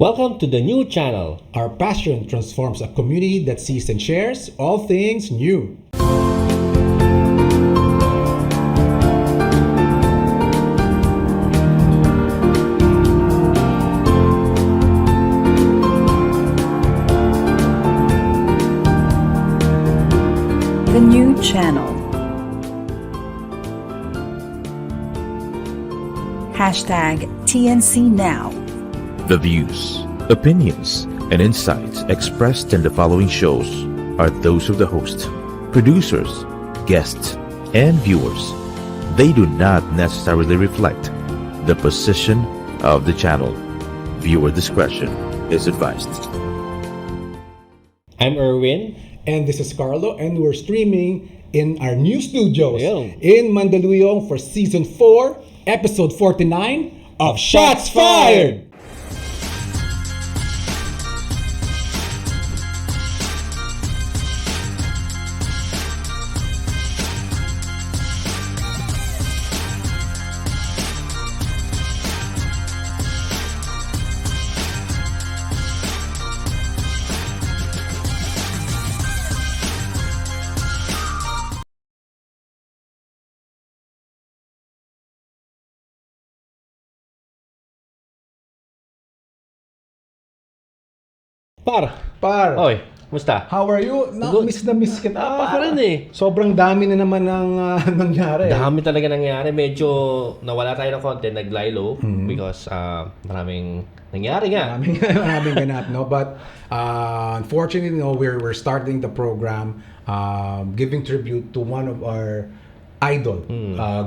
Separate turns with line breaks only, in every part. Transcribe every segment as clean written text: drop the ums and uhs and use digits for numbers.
Welcome to the new channel.
Our passion transforms a community that sees and shares all things new.
The new channel. Hashtag TNC Now.
The views, opinions, and insights expressed in the following shows are those of the host, producers, guests, and viewers. They do not necessarily reflect the position of the channel. Viewer discretion is advised.
I'm Erwin.
And this is Carlo, and we're streaming in our new studios
Ayun.
in Mandaluyong for Season 4, Episode 49 of Shots Fired! Par,
Oy, musta?
how are you?
Good.
Miss na miss kita.
Ako rin eh.
Sobrang dami na naman ng nangyari.
Dami talaga nangyari. Medyo nawala tayo ng konti, nag-lie-low because maraming nangyari nga.
Maraming ganap, no? But unfortunately, no, we're starting the program giving tribute to one of our idol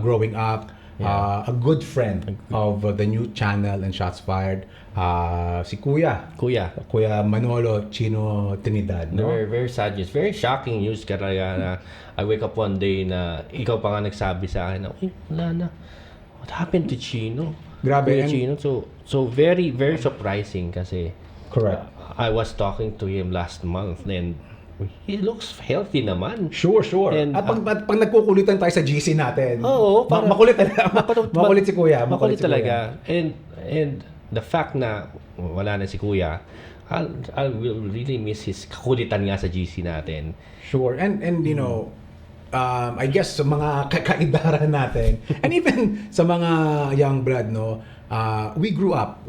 growing up. A good friend of the new channel and Shots Fired, si Kuya Manolo, Chino, Trinidad, no?
Very, very sad news. Very shocking news talaga na I wake up one day na ikaw pa nga nagsabi sa akin na, wala na. What happened to Chino?
Grabe.
Kuya Chino. So very, very surprising kasi
Correct.
I was talking to him last month and he looks healthy naman.
Sure.
And,
At pag nagkukulitan tayo sa GC natin,
Oo,
makulit talaga. Makulit si Kuya.
Makulit
si Kuya.
talaga. And the fact na wala na si Kuya, I will really miss his kakulitan nga sa GC natin.
Sure. And you know, I guess sa mga kakaidara natin, and even sa mga young blood, no, we grew up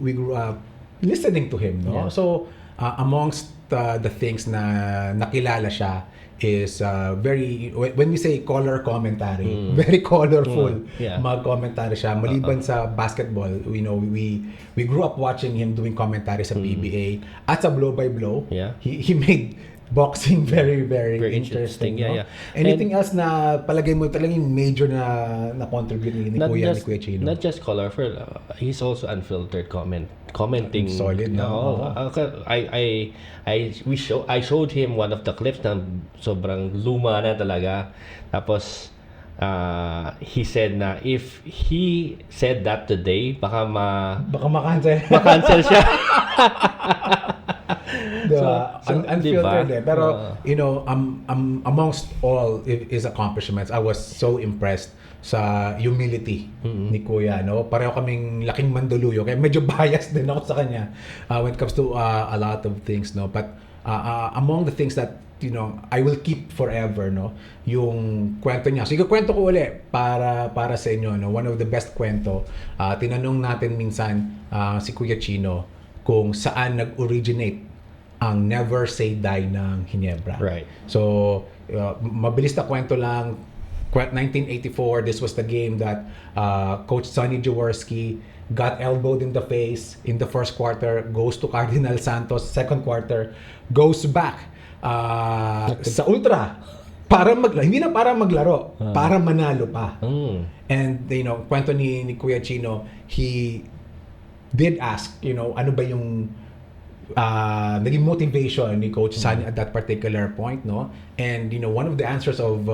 listening to him, no?
Yeah.
So amongst the things na nakilala siya is very, when we say color commentary, very colorful mga commentary siya. Maliban sa basketball, you know, we grew up watching him doing commentary sa PBA at sa blow by blow.
Yeah.
He made boxing very, very interesting.
Yeah.
Anything else na palagay mo talagang major na contribute ni Kuya Chino?
Not just colorful, he's also unfiltered commenting.
Solid, no?
I showed him one of the clips na sobrang luma na talaga. Tapos he said na if he said that today, baka ma-cancel siya.
Diba? Unfiltered
diba?
Pero, you know, amongst all his accomplishments, I was so impressed sa humility ni Kuya, no? Pareho kaming laking Mandaluyong, kaya medyo biased din ako sa kanya when it comes to a lot of things, no? But among the things that, you know, I will keep forever, no? Yung kwento niya. Sige, kwento ko uli para sa inyo, no? One of the best kwento. Tinanong natin minsan si Kuya Chino kung saan nag-originate ang Never Say Die ng Ginebra.
Right.
So, mabilis na kwento lang. 1984, this was the game that Coach Sonny Jaworski got elbowed in the face in the first quarter, goes to Cardinal Santos, second quarter, goes back sa Ultra para hindi na para maglaro, para manalo pa. And, you know, kwento ni Kuya Chino, he did ask, you know, ano ba yung naging motivation ni Coach Sunny at that particular point, no? And, you know, one of the answers of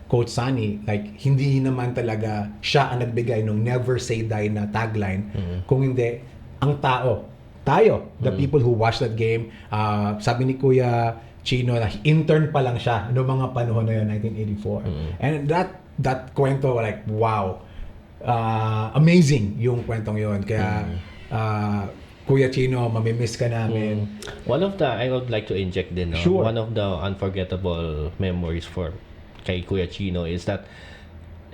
Coach Sunny, like, hindi naman talaga siya ang nagbigay ng Never Say Die na tagline, kung hindi, ang tayo, the people who watched that game. Sabi ni Kuya Chino na intern pa lang siya noong mga panahon na yun, 1984. And that kwento, like, wow, amazing yung kwentong yun. Kaya Kuya Chino, mamimiss ka namin.
One of the, I would like to inject din, no?
Sure.
One of the unforgettable memories for kay Kuya Chino is that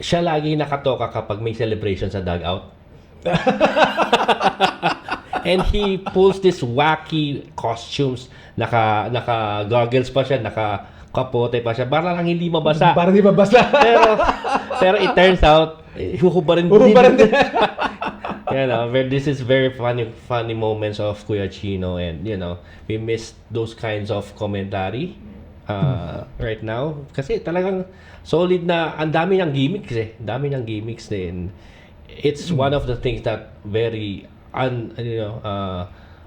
siya lagi nakatoka kapag may celebration sa dugout. And he pulls this wacky costumes. Naka goggles pa siya, naka kapote pa siya. Para lang hindi mabasa.
Para di mabasa.
pero it turns out, huhubarin din. This is very funny moments of Kuya Chino, and we miss those kinds of commentary right now. Kasi talagang solid na, ang dami niyang gimmicks din. It's one of the things that very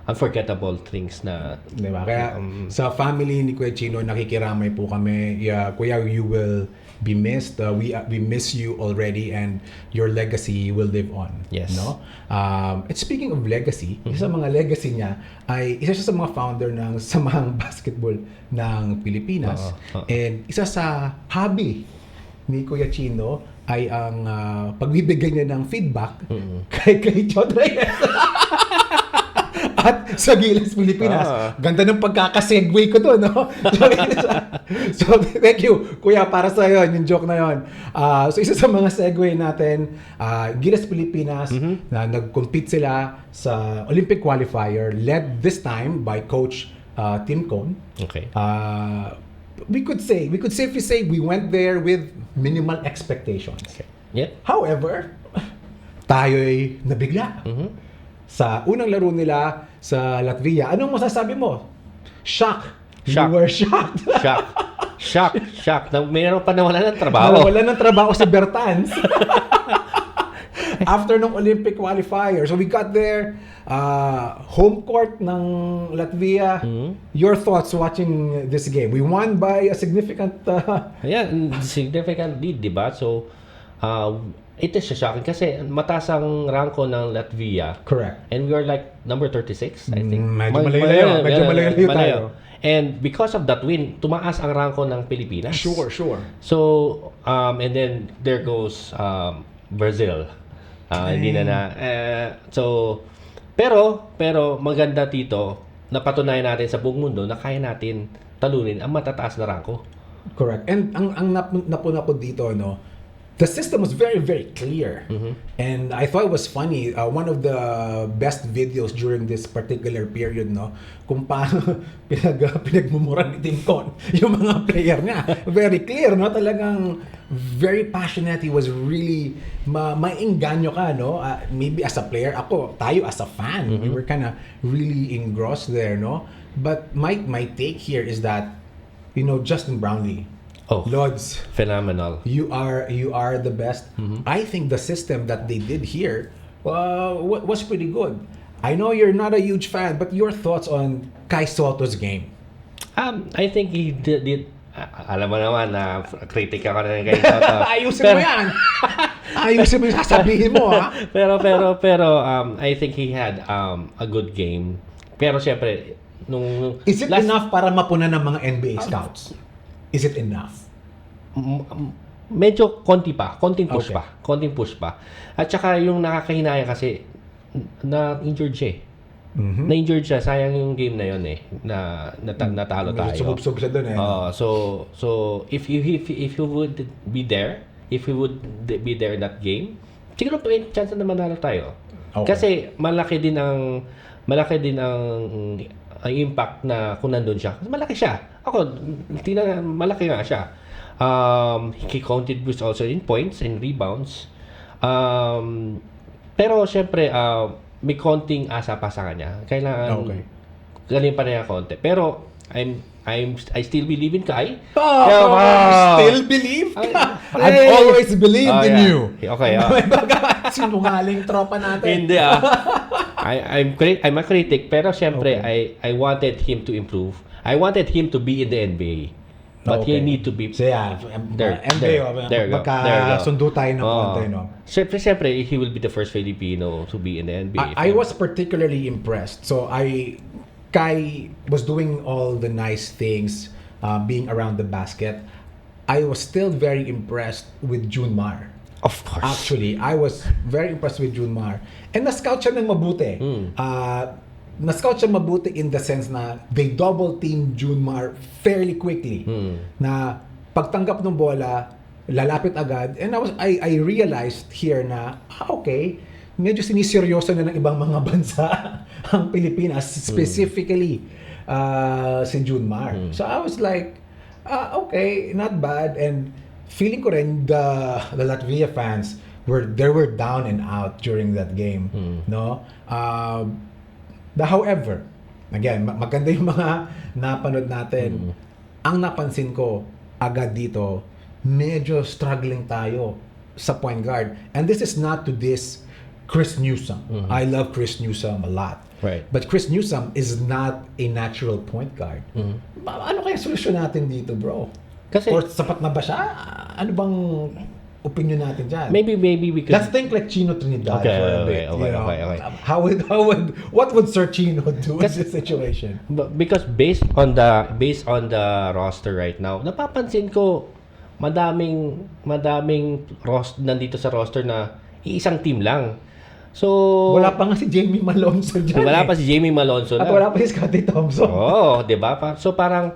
unforgettable things na.
Diba? Kaya sa family ni Kuya Chino, nakikiramay po kami. Yeah, Kuya, you will be missed. We miss you already, and your legacy will live on.
Yes.
No? And speaking of legacy, isa sa mga legacy niya ay isa siya sa mga founder ng Samahang Basketball ng Pilipinas. And isa sa hobby ni Kuya Chino ay ang pagbibigay niya ng feedback kay Chodreyes. At sa Gilas, Pilipinas. Ganda ng pagkakasegue ko doon, no? So, thank you, Kuya, para sa yon, yung joke na yon. So, isa sa mga segue natin, Gilas, Pilipinas, na nag-compete sila sa Olympic qualifier, led this time by Coach Tim Cone.
Okay.
We could safely say we went there with minimal expectations.
Okay. Yeah.
However, tayo'y nabigla. Sa unang laro nila sa Latvia. Anong masasabi mo? Shock. You were shocked.
Shock. Mayroon pa nawala ng trabaho.
Nawala ng trabaho si Bertans. After ng Olympic qualifier. So we got there, home court ng Latvia. Your thoughts watching this game? We won by a significant
significant lead, diba? So, it is shocking kasi mataas ang ranko ng Latvia.
Correct.
And we are like number 36, I think.
Medyo malayo tayo.
And because of that win, tumaas ang ranko ng Pilipinas.
Sure.
So, and then there goes Brazil. Hindi so, pero maganda dito, napatunayan natin sa buong mundo na kaya natin talunin ang matataas na ranko.
Correct. And ang napuna ko dito, no, the system was very, very clear. And I thought it was funny. One of the best videos during this particular period, no, kung paano pinagmumura ni Tim Cone yung mga player niya. Very clear, no? Talagang very passionate. He was really maingganyo ka, no? Maybe as a player, tayo as a fan, we were kind of really engrossed there, no? But my take here is that, Justin Brownlee, Lods,
phenomenal.
You are the best. I think the system that they did here was pretty good. I know you're not a huge fan, but your thoughts on Kai Soto's game?
I think he did alam mo naman na critic ako na kay Soto.
Ayusin mo yan. Ayusin mo yung sasabihin mo, ha?
pero I think he had a good game. Pero syempre
is it enough para mapuna ng mga NBA scouts? Is it enough?
Medyo konting push pa. At saka yung nakakahinaya kasi na-injured siya. Na-injured siya, sayang yung game na yun natalo tayo.
Sumubsob siya doon
So if you would be there, in that game, siguro may chance na manalo tayo.
Okay.
Kasi malaki din ang impact na kung nandun siya. Malaki siya. Malaki nga siya. He contributes also in points and rebounds. Pero syempre, may konting asa pa sa kanya. Kailangan galing pa niya konti. Pero I still believe in Kai.
Still believe? I've always believed in you.
Okay.
Sinungaling tropa natin.
Hindi I'm a critic, pero syempre I wanted him to improve. I wanted him to be in the NBA. But he need to be
NBA. Magkasundo tayo ng konti, no?
Syempre, he will be the first Filipino to be in the NBA.
I was particularly impressed. So Kai was doing all the nice things, being around the basket. I was still very impressed with June Mar.
Of course.
Actually, I was very impressed with June Mar. And na-scout siya ng mabuti. na-scout siya mabuti in the sense na they double team Junmar fairly quickly. Na pagtanggap ng bola, lalapit agad. And I realized here na, okay, medyo siniseryoso na ng ibang mga bansa ang Pilipinas, specifically si Junmar. So I was like, okay, not bad. And feeling ko rin the Latvia fans were down and out during that game. No? However, again, maganda yung mga napanood natin. Ang napansin ko agad dito, medyo struggling tayo sa point guard. And this is not to diss Chris Newsom. I love Chris Newsom a lot.
Right.
But Chris Newsom is not a natural point guard. Ano kaya solusyon natin dito, bro?
Kasi,
or sapat na ba siya? Ano bang opinion natin dyan?
maybe we could...
Let's think like Chino Trinidad for a bit.
Okay.
What would Sir Chino do in this situation?
Because based on the roster right now, napapansin ko madaming nandito sa roster na iisang team lang. So
wala pa nga si Jamie Malonzo dyan.
Wala pa si Jamie Malonzo
at wala pa si Scottie Thompson.
Oh, 'di ba? So parang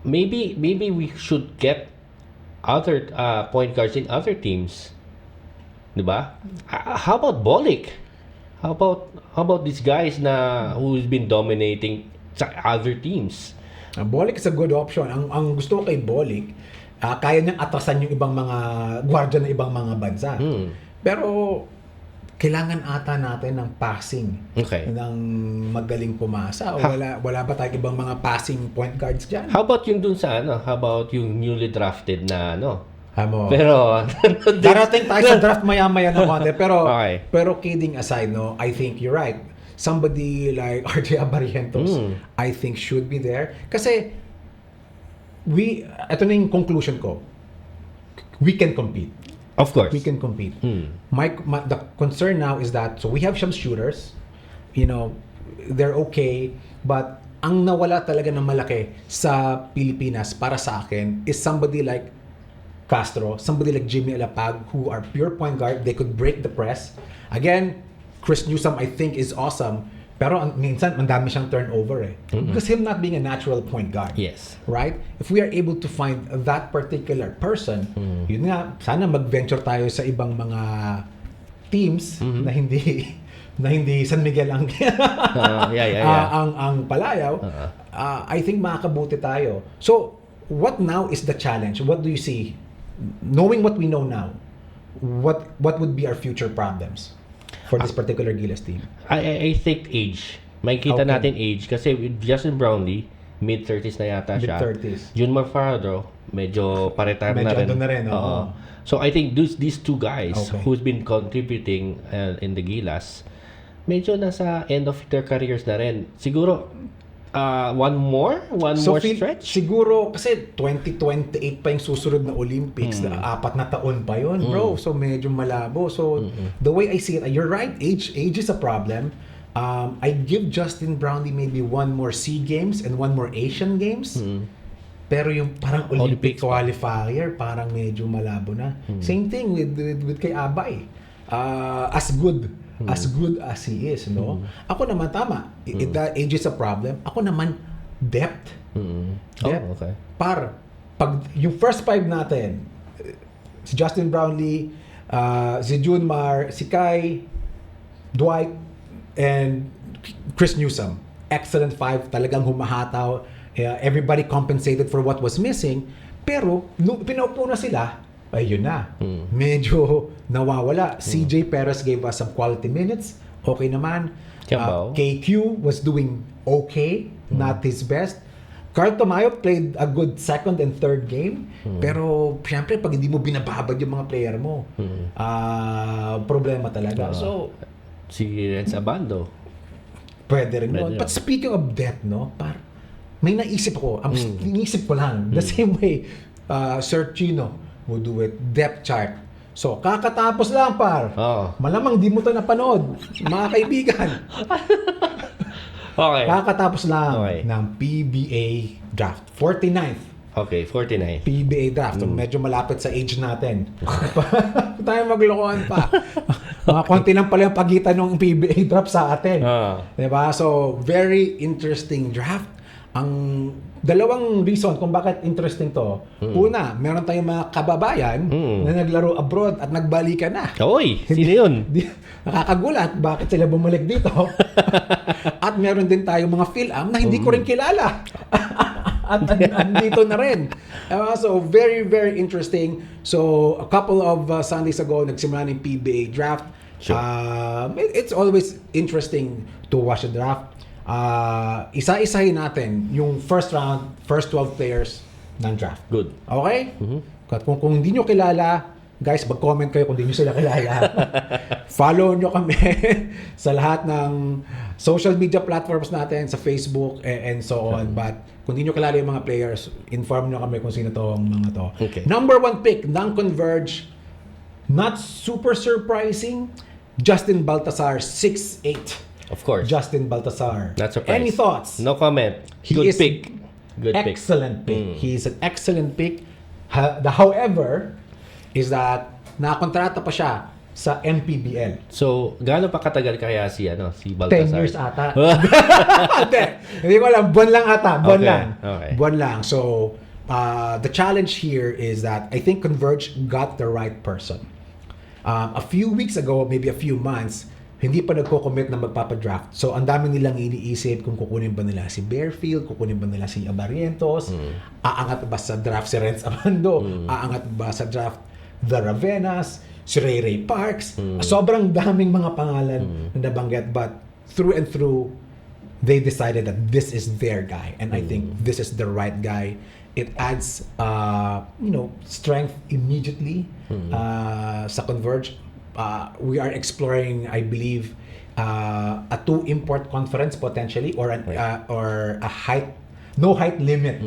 maybe we should get other point guards in other teams. 'Di ba? How about Bolick? How about these guys na who's been dominating sa other teams?
Bolick is a good option. Ang gusto ko kay Bolick, kaya niyang atrasan yung ibang mga gwardiya ng ibang mga bansa. Pero kailangan ata natin ng passing.
Okay.
Ng magaling pumasa. O wala ba tayong ibang mga passing point guards dyan?
How about yung dun sa How about yung newly drafted na
Pero darating tayo sa draft maya-maya na konti. Pero kidding aside, I think you're right. Somebody like RJ Abarientos, I think should be there. Kasi ito na yung conclusion ko. We can compete.
Of course.
We can compete. The concern now is that, so we have some shooters, they're okay, but ang nawala talaga ng malaki sa Pilipinas para sa akin is somebody like Castro, somebody like Jimmy Alapag, who are pure point guard. They could break the press. Again, Chris Newsom I think is awesome, pero minsan mandami siyang turnover because him not being a natural point guard.
Yes.
Right? If we are able to find that particular person, yun nga, sana mag-venture tayo sa ibang mga teams na hindi San Miguel ang ang palayaw. I think makakabuti tayo. So, what now is the challenge? What do you see? Knowing what we know now, what would be our future problems for this particular Gilas team?
I think age. Makikita natin age kasi with Justin Brownlee, mid-30s na yata siya.
Mid-30s.
Junmar Farado, medyo paretar na rin.
Medyo na rin.
So I think these two guys who's been contributing in the Gilas, medyo nasa end of their careers na rin. Siguro one more stretch?
Siguro, kasi 2028 pa yung susunod na Olympics, 4 na taon pa yun, bro. So, medyo malabo. So, the way I see it, you're right, age is a problem. I give Justin Brownlee maybe one more SEA Games and one more Asian Games. Pero yung parang Olympic qualifier, parang medyo malabo na. Same thing with kay Abay. As good as he is, Ako naman, tama. Age is a problem. Ako naman, depth. Depth.
Oh, okay.
Pag yung first 5 natin, si Justin Brownlee, si Junmar, si Kai, Dwight, and Chris Newsom. Excellent 5. Talagang humahataw. Everybody compensated for what was missing. Pero, pinaupo na sila, ayun na. Medyo nawawala. CJ Perez gave us some quality minutes. Okay naman. KQ was doing okay. Not his best. Carl Tamayo played a good second and third game. Pero, syempre, pag hindi mo binababad yung mga player mo, problema talaga. So,
si Renz Abando.
Pwede rin. But speaking of depth, may naisip ako. Inisip ko lang. The same way, Sir Chino would do it. Depth chart. So, kakatapos lang, malamang di mo ito napanood, mga kaibigan.
Okay.
Kakatapos lang ng PBA draft. 49th.
Okay, 49.
PBA draft. So, medyo malapit sa age natin. Tayo maglokohan pa. Mga konti lang pala yung pagitan ng PBA draft sa atin.
Ah.
Diba? So, very interesting draft. Ang dalawang reason kung bakit interesting to. Una, meron tayong mga kababayan na naglaro abroad at nagbalikan na.
Oy, sino yun?
Nakakagulat bakit sila bumalik dito. At meron din tayong mga Phil-Am na hindi ko rin kilala. At andito na rin. So, very, very interesting. So, a couple of Sundays ago, nagsimula ng PBA draft.
Sure.
It's always interesting to watch the draft. Isa-isahin natin yung first round, first 12 players ng draft.
Good.
Okay? Kung hindi nyo kilala, guys, mag-comment kayo kung hindi nyo sila kilala. Follow nyo kami sa lahat ng social media platforms natin, sa Facebook and so on. But kung hindi nyo kilala yung mga players, inform nyo kami kung sino to ang mga to.
Okay.
Number 1 pick ng Converge, not super surprising, Justin Baltasar, 6'8".
Of course.
Justin Baltasar.
Not surprised.
Any thoughts?
No comment.
He
Good
is
pick. Good pick.
Excellent pick. He is an excellent pick. The however is that nakakontrata pa siya sa MPBL.
So, gaano pa katagal kaya si
10
Baltasar?
years ata. Hindi ko alam. Buwan lang ata. Buwan
Okay,
lang.
okay.
Buwan lang. So, the challenge here is that I think Converge got the right person. A few weeks ago, maybe a few months, hindi pa nagko-commit na magpapadraft. So, ang dami nilang iniisip kung kukunin ba nila si Bearfield, kukunin ba nila si Abarientos, aangat ba sa draft si Renz Amando, aangat ba sa draft the Ravenas, si Ray Ray Parks. Sobrang daming mga pangalan na nabanggit, but through and through, they decided that this is their guy. And I think this is the right guy. It adds, strength immediately sa Converge. We are exploring, I believe, a 2-import conference potentially, or a no height limit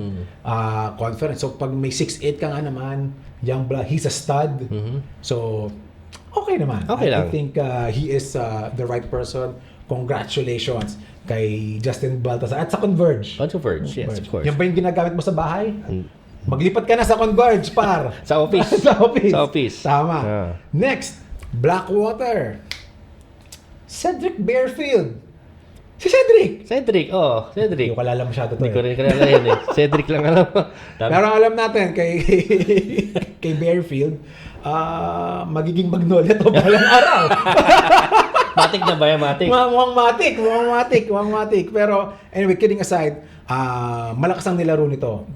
conference. So pag may 6'8" ka nga naman, young blood, he's a stud. So okay naman.
Okay
I
lang.
think he is the right person. Congratulations kay Justin Baltasar at sa Converge.
Converge, yes, of course.
Yan ba yung ginagamit mo sa bahay? Maglipat ka na sa Converge, par.
Sa office.
Sa office.
Sa office.
Tama.
Ah.
Next, Blackwater. Cedric Bearfield. Si Cedric.
Cedric.
Hindi ko kalala masyado to.
Hindi ko rin kilala yun eh. Cedric lang alam mo.
Pero alam natin kay kay Bearfield, magiging Magnolia to balang araw.
Matik na ba yan? Matik?
Mukhang matik. Pero anyway, kidding aside, malakas ang nilaro nito.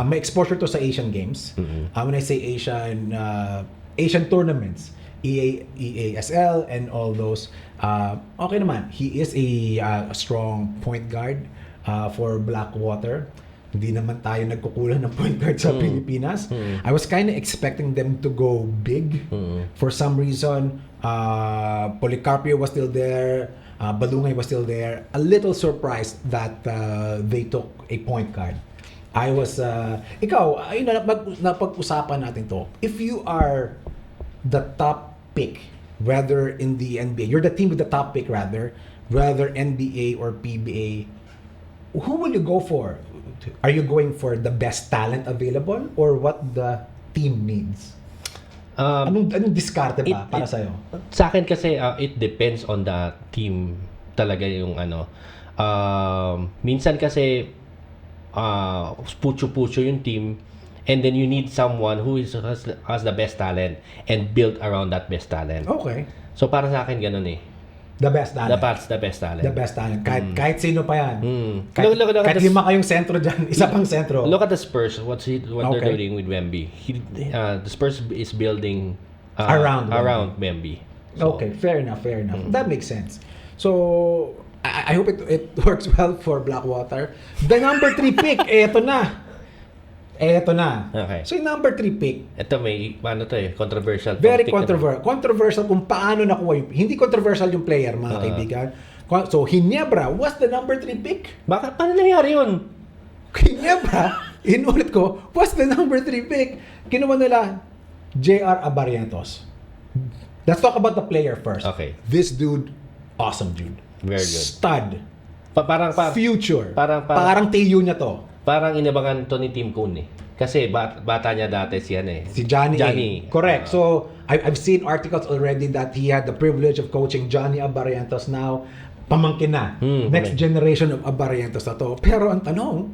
May exposure to sa Asian Games. When I say Asian tournaments, EASL and all those, okay naman. He is a strong point guard for Blackwater. Hindi naman tayo nagkukulang ng point guard sa Pilipinas. I was kind of expecting them to go big. For some reason, Policarpio was still there. Balungay was still there. A little surprised that they took a point guard. I was, ikaw, ayun na napag-usapan natin to. If you are the top pick, whether in the NBA, you're the team with the top pick rather NBA or PBA, who will you go for? Are you going for the best talent available or what the team needs? Anong diskarte pa para sa'yo?
Sa akin kasi, it depends on the team talaga yung minsan kasi, pucho-pucho yung team, and then you need someone who has the best talent and build around that best talent.
Okay.
So para sa akin ganun eh.
The best talent.
The best talent.
The best talent. Kahit sino pa yan.
Look at
Kahit
the-
5 kayong sentro dyan, isa pang sentro.
Look at the Spurs. What they're
Okay.
doing with Wemby. The Spurs is building
Around
Wemby.
Okay, fair enough. That makes sense. So, I hope it works well for Blackwater. The number 3 pick, eto na.
Okay.
So, yung number 3 pick,
Ito may controversial.
very
pick na to.
controversial kung paano nakuha yung... Hindi controversial yung player, mga kaibigan. So, Ginebra was the number 3 pick.
Bakit paano nangyari yun?
Ginebra, inulit ko, was the number 3 pick. Kinuha nila J.R. Abarientos. Let's talk about the player first.
Okay.
This dude, awesome dude.
Very good.
Stud.
Parang
Future.
parang-
Parang Tayo niya to.
Parang inabangan to ni Team Kun eh. Kasi bata niya dati
Si Johnny.
Johnny.
Correct. So, I've seen articles already that he had the privilege of coaching Johnny Abarrientos now. Pamangkin na. Next generation of Abarrientos na to. Pero ang tanong,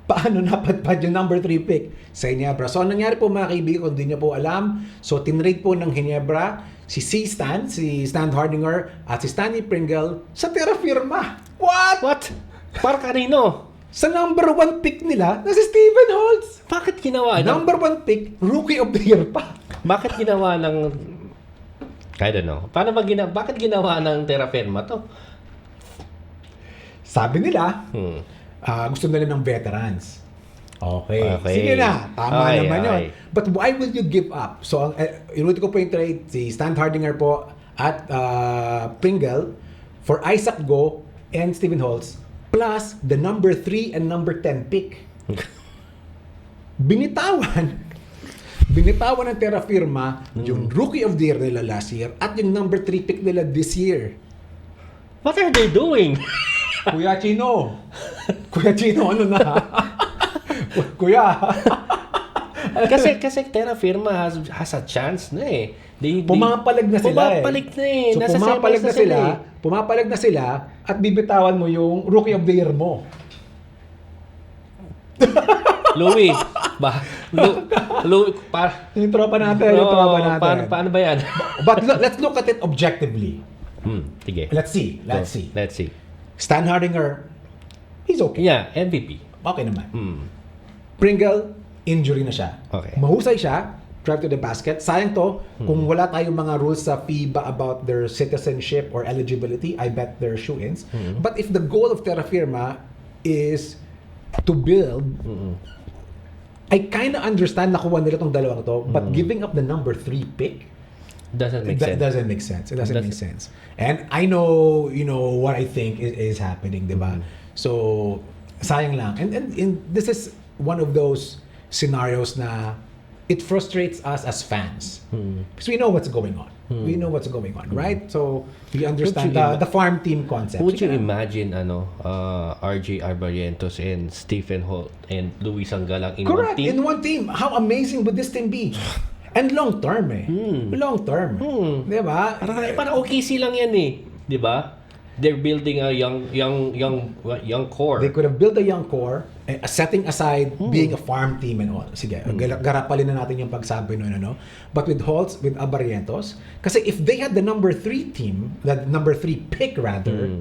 paano napadpad yung number 3 pick sa Ginebra? So, ang nangyari po mga kaibigan, kung di niyo po alam, so tinrade po ng Ginebra si Stan Hardinger, at si Stanley Pringle sa terra firma.
What? Para kanino?
Sa number 1 pick nila na si Stephen Holtz.
Bakit ginawa
Number 1 pick, Rookie of the Year pa.
Bakit ginawa ng... I don't know. Bakit ginawa ng terra firma to?
Sabi nila, gusto nila ng veterans. Okay. Sige na. Tama naman yun. But why will you give up? So, inulit ko po yung trade, si Stan Hardinger po at Pringle for Isaac Go and Stephen Holtz plus the number 3 and number 10 pick. Binitawan ng terra firma yung Rookie of the Year nila last year at yung number 3 pick nila this year.
What are they doing?
Kuya Chino, ano na? Kuya.
kasi terra firma has a chance na eh.
Pumapalag na sila
So,
nasa pumapalag na sila at bibitawan mo yung Rookie of the Year mo.
Louie,
Yung tropa natin.
Paano ba yan?
But let's look at it objectively.
Sige.
Let's see. Stan Hardinger, he's okay.
Yeah, MVP.
Okay naman. Pringle, injury na siya.
Okay.
Mahusay siya, drive to the basket. Sayang to, kung wala tayong mga rules sa FIBA about their citizenship or eligibility, I bet they're shoo-ins. But if the goal of Terra Firma is to build, I kind of understand nakuha nila tong dalawang to, but giving up the number 3 pick,
Doesn't make sense.
It doesn't make sense. And I know, what I think is happening, diba? So, sayang lang. And this is one of those scenarios na it frustrates us as fans. Because we know what's going on. We know what's going on, right? So, we understand the farm team concept.
Would you imagine, RJ Abarrientos and Stephen Holt and Luis Anggalang in
Correct,
one team?
in one team. How amazing would this team be? And long term Long term. Di ba?
Parang OKC lang yan eh. Di ba? They're building a young core.
They could have built a young core, setting aside being a farm team and all. Sige, garapalin na natin yung pagsabi nun, ano? But with Holtz, with Abarrientos, kasi if they had the number 3 team, the number 3 pick rather,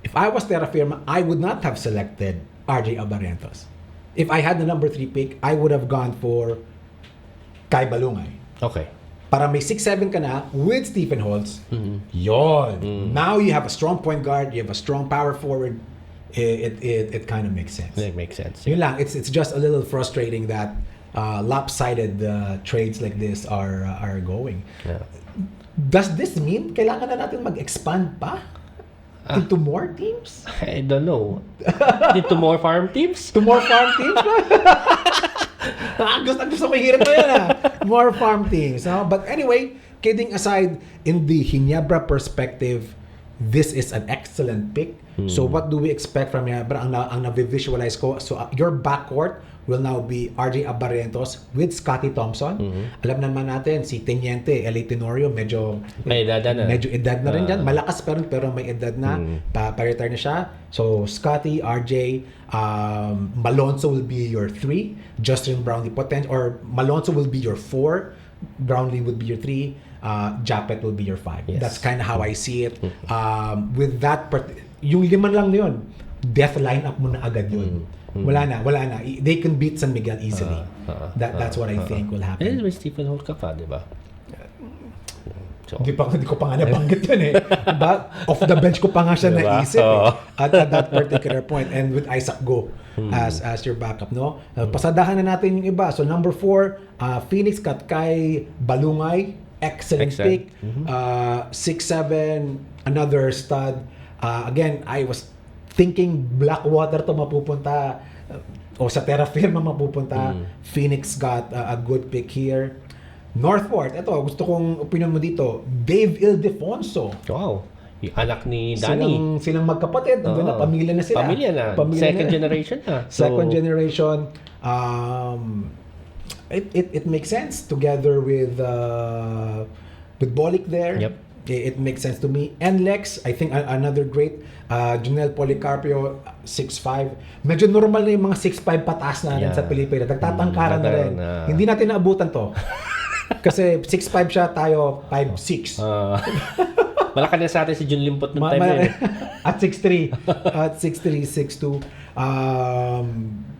if I was Terra Firma, I would not have selected RJ Abarrientos. If I had the number 3 pick, I would have gone for Kai Balungay.
Okay.
Para may 6'7" ka na with Stephen Holtz, yon. Now you have a strong point guard, you have a strong power forward. It kind of makes sense.
It makes sense.
Yun lang, it's just a little frustrating that lopsided trades like this are going.
Yeah.
Does this mean kailangan na natin mag-expand pa into more teams?
I don't know. Into more farm teams?
To more farm teams? Gusto ko hirit mo yan More farm teams. No? But anyway, kidding aside, in the Ginebra perspective, this is an excellent pick. So what do we expect from Ginebra? Ang na-visualize ko, so your backcourt will now be RJ Abarrientos with Scottie Thompson. Alam naman natin, si Teniente, L.A. Tenorio, medyo edad na rin dyan. Malakas pero may edad na. Pa-retire na siya. So, Scottie, RJ, Malonzo will be your 3. Justin Brownlee, or Malonzo will be your 4. Brownlee will be your 3. Japet will be your 5.
Yes.
That's kind of how I see it. With that, yung liman lang na yun, death lineup mo na agad yun. Wala na. They can beat San Miguel easily. That's what I think will happen.
And may Stephen Holt ka pa, di ba? So,
Hindi ko pa nga nabanggit yun eh. Diba? Off the bench ko pa nga siya naisip at that particular point. And with Isaac Go as your backup, no? Pasadahan na natin yung iba. So number 4, Phoenix Katkay Balungay. Excellent pick. 6'7", another stud. Again, I was thinking Blackwater to mapupunta o sa Terra Firma mapupunta. Phoenix got a good pick here. Northport, ito, gusto kong opinion mo dito. Dave Ildefonso.
wow. Yung anak ni Danny.
Silang magkapatid. Pamilya na sila.
Pamilya na. Second generation na.
Second generation. it makes sense together with Bolick there.
Yep.
It makes sense to me. And Lex, I think another great. Junel Policarpio, 6'5". Medyo normal na yung mga 6'5 pataas na rin sa Pilipinas. Nagtatangkaran na rin. Hindi natin naabutan to. Kasi 6'5 siya, tayo 5'6".
Malaki na sa atin si Jun Limpot nung time na yun.
At 6'3". At 6'3", 6'2".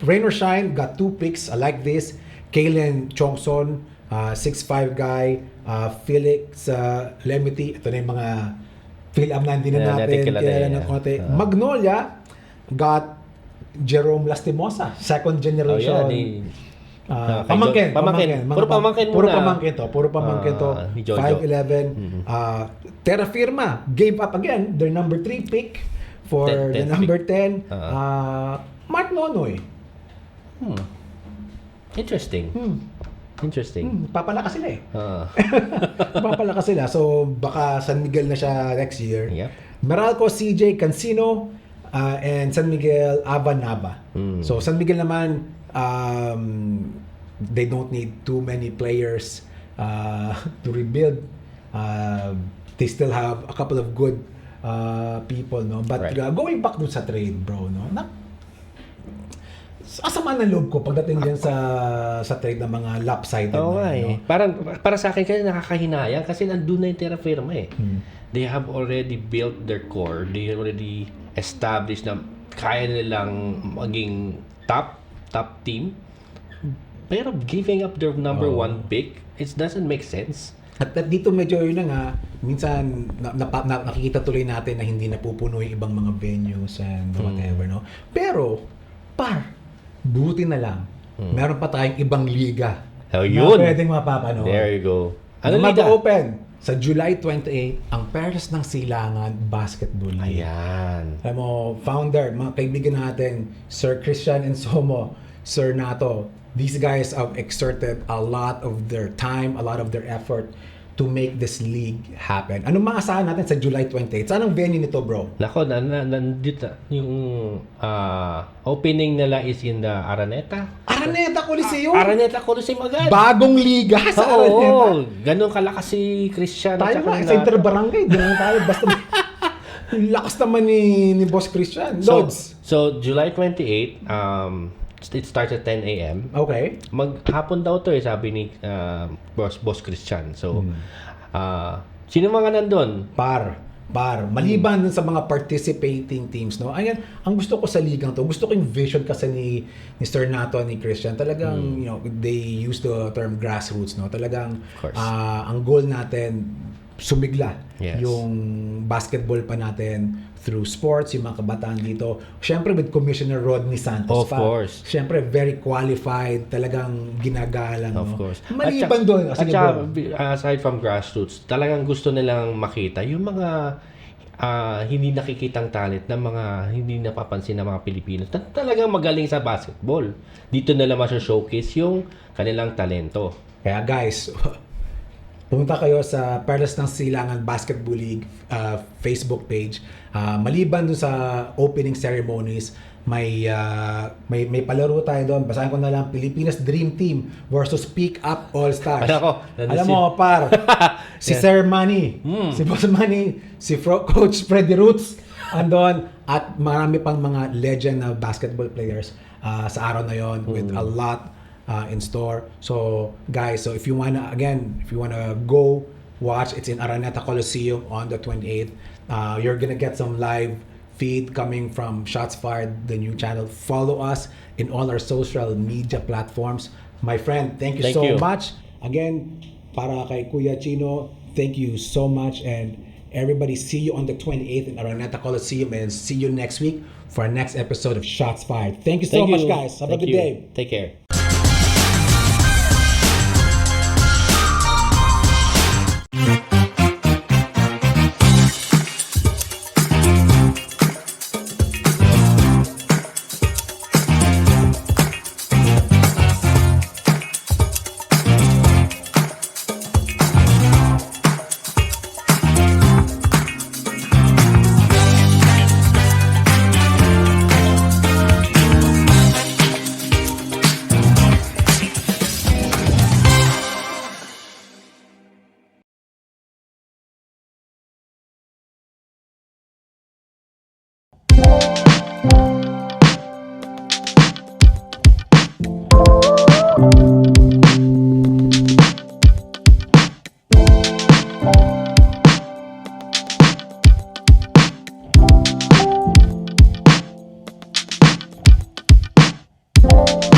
Rain or Shine, got 2 picks. I like this. Kalen Chongson, 6'5 guy. Felix Lemity. Ito na yung mga fill-up na hindi na natin kilala ng konti. Magnolia got Jerome Lastimosa, second generation. Pamangkin.
Puro pamangkin muna.
Puro pamangkin to. 5'11". Terra Firma gave up again their number 3 pick for the number 10. Mark Nonoy.
Interesting.
Papalakas sila eh. Papalakas sila. So, baka San Miguel na siya next year.
Yep.
Meralco, CJ Cancino, and San Miguel, Abanaba. So, San Miguel naman, they don't need too many players to rebuild. They still have a couple of good people, no? But going back dun sa trade, bro, no? Asama ng loob ko pagdating din sa trade ng mga lopsided
no? Para sa akin kasi nakakahinayang kasi nandun na yung Terra Firma eh. They have already built their core. They already established na kaya nilang maging top team. Pero giving up their number 1 pick, it doesn't make sense.
At dito medyo yun na nga, minsan nakikita tuloy natin na hindi napupuno yung ibang mga venues and whatever, no? Pero, buti na lang, meron pa tayong ibang liga
na
pwedeng mapapanood.
There you go.
Ano mag-open sa July 28 ang Perlas ng Silangan Basketball League.
Ayan.
Alam mo, founder, mga kaibigan natin, Sir Christian and Somo, Sir Nato, these guys have exerted a lot of their time, a lot of their effort to make this league happen. Anong maasahan natin sa July 28? Saan ang venue nito, bro?
Nako, nandito yung opening nila is in the Araneta
Coliseum.
Araneta Coliseum agad.
Bagong liga sa Araneta.
Ganun kalakas si Christian.
Tayo nga, sa interbarangay. Doon lang tayo. Basta lakas naman ni Boss Christian.
So, July 28, it starts at 10 a.m.
Okay.
Maghapon daw to sabi ni Boss Christian. So, sino mga nandun?
Maliban dun sa mga participating teams, no? Ayan, ang gusto ko sa ligang to, gusto ko yung vision kasi ni Sir Nato ni Christian. Talagang, they use the term grassroots, no? Talagang, ang goal natin, sumigla yung basketball pa natin through sports, yung mga kabataan dito. Siyempre with Commissioner Rodney Santos
of course.
Siyempre very qualified, talagang ginagalang.
Of course.
Maliban doon.
Aside from grassroots, talagang gusto nilang makita yung mga hindi nakikitang talent ng mga hindi napapansin ng mga Pilipino. Talagang magaling sa basketball. Dito nila ma-showcase yung kanilang talento.
Kaya guys, pumunta kayo sa Perlas ng Silangan Basketball League Facebook page. Maliban dun sa opening ceremonies, may palaro tayo doon. Basahin ko na lang, Pilipinas Dream Team versus Pick Up All Stars. Alam mo, si Sir Manny, si Boss Manny, si Coach Freddy Roots, andon, at marami pang mga legend na basketball players sa araw na yon with a lot in store. So guys, if you wanna go watch, it's in Araneta Coliseum on the 28th. You're gonna get some live feed coming from Shots Fired, the new channel. Follow us in all our social media platforms. My friend, thank you so much. Again, para kay Kuya Chino, thank you so much, and everybody, see you on the 28th in Araneta Coliseum, and see you next week for our next episode of Shots Fired. Thank you so much, guys. Have a good day.
Take care.
Now.